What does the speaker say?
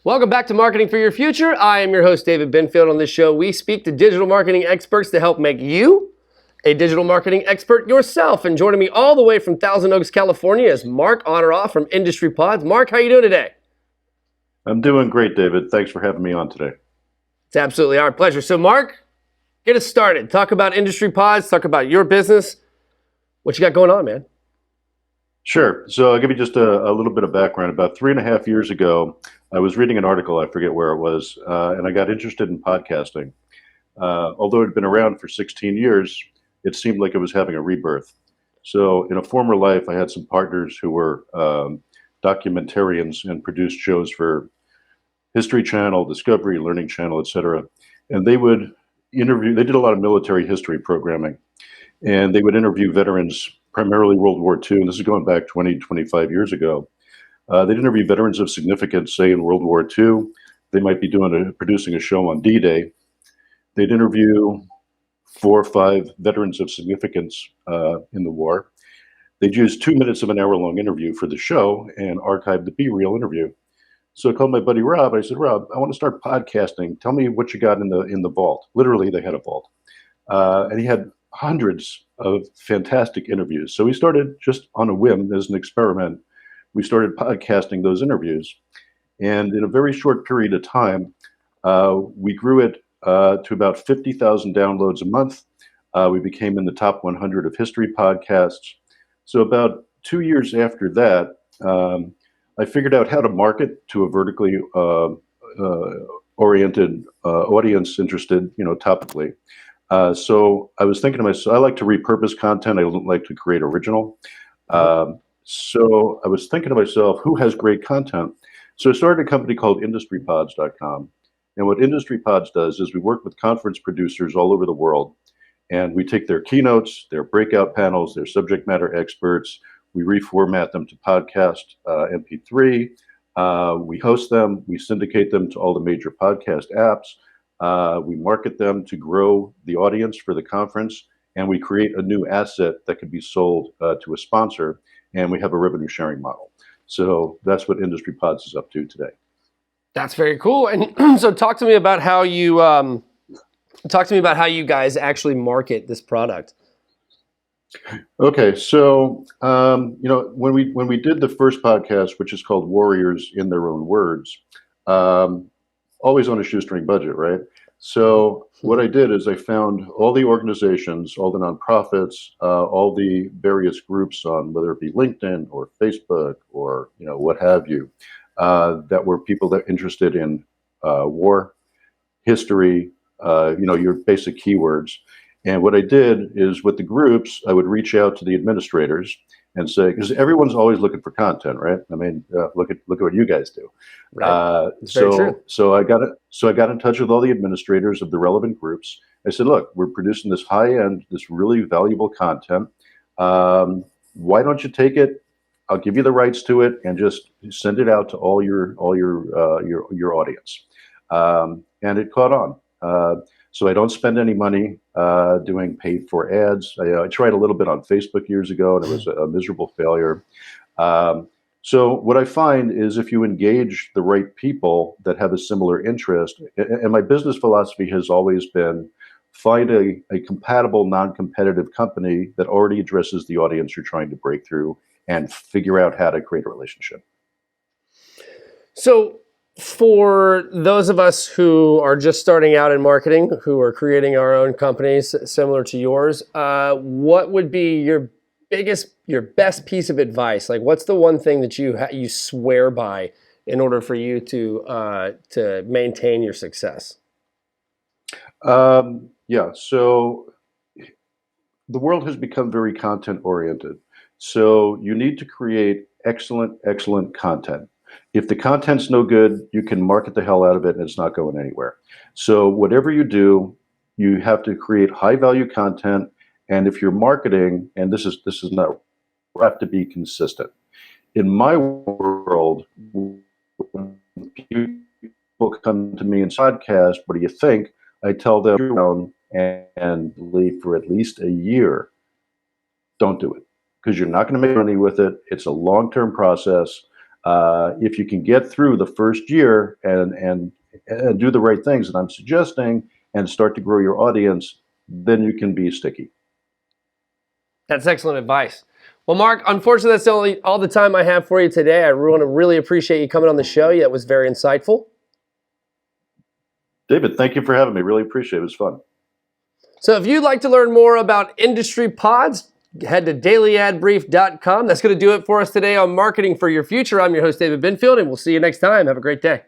Welcome back to Marketing for Your Future. I am your host, David Benfield. On this show, we speak to digital marketing experts to help make you a digital marketing expert yourself. And joining me all the way from Thousand Oaks, California is Marc Honorof from Industrypods. Marc, how are you doing today? I'm doing great, David. Thanks for having me on today. It's absolutely our pleasure. So Marc, get us started. Talk about Industrypods, talk about your business. What you got going on, man? Sure. So I'll give you just a little bit of background. About 3.5 years ago, I was reading an article, I forget where it was, and I got interested in podcasting. Although it had been around for 16 years, it seemed like it was having a rebirth. So in a former life, I had some partners who were documentarians and produced shows for History Channel, Discovery, Learning Channel, etc. And they would interview, they did a lot of military history programming, and they would interview veterans, primarily World War II, and this is going back 20, 25 years ago. They'd interview veterans of significance, say in World War II. They might be producing a show on D-Day. They'd interview 4 or 5 veterans of significance in the war. They'd use 2 minutes of an hour-long interview for the show and archive the B-reel interview. So I called my buddy Rob. I said, Rob, I want to start podcasting. Tell me what you got in the vault. Literally, they had a vault. And he had hundreds of fantastic interviews. So we started just on a whim as an experiment. We started podcasting those interviews. And in a very short period of time, we grew it to about 50,000 downloads a month. We became in the top 100 of history podcasts. So about 2 years after that, I figured out how to market to a vertically oriented audience interested, topically. So I was thinking to myself, I like to repurpose content. I don't like to create original. So I was thinking to myself, who has great content? So I started a company called Industrypods.com. And what Industrypods does is we work with conference producers all over the world. And we take their keynotes, their breakout panels, their subject matter experts. We reformat them to podcast MP3. We host them. We syndicate them to all the major podcast apps. We market them to grow the audience for the conference. And we create a new asset that can be sold to a sponsor. And we have a revenue sharing model. So that's what Industrypods is up to today. That's very cool. And so talk to me about how you guys actually market this product. Okay, so when we did the first podcast, which is called Warriors in Their Own Words, always on a shoestring budget, right? So what I did is I found all the organizations, all the nonprofits, all the various groups on whether it be LinkedIn or Facebook or what have you, that were people that are interested in war, history, your basic keywords. And what I did is with the groups, I would reach out to the administrators and say, because everyone's always looking for content, right? I mean, look at what you guys do. Right. So I got in touch with all the administrators of the relevant groups. I said, look, we're producing this high-end, this really valuable content. Why don't you take it? I'll give you the rights to it and just send it out to all your audience. And it caught on. So I don't spend any money doing paid for ads. I tried a little bit on Facebook years ago, and it was a miserable failure. So what I find is if you engage the right people that have a similar interest, and my business philosophy has always been find a compatible, non-competitive company that already addresses the audience you're trying to break through and figure out how to create a relationship. So for those of us who are just starting out in marketing, who are creating our own companies similar to yours, what would be your best piece of advice? Like, what's the one thing that you swear by in order for you to maintain your success? So the world has become very content oriented. So you need to create excellent content. If the content's no good, you can market the hell out of it and it's not going anywhere. So whatever you do, you have to create high value content. And if you're marketing, and this is not, you have to be consistent. In my world, when people come to me in podcast, what do you think? I tell them and leave for at least a year. Don't do it because you're not going to make money with it. It's a long-term process. If you can get through the first year and do the right things that I'm suggesting and start to grow your audience, then you can be sticky. That's excellent advice. Well, Marc, unfortunately, that's all the time I have for you today. I want to really appreciate you coming on the show. That was very insightful. David, thank you for having me. Really appreciate it. It was fun. So if you'd like to learn more about Industrypods, head to dailyadbrief.com. That's going to do it for us today on Marketing for Your Future. I'm your host, David Binfield, and we'll see you next time. Have a great day.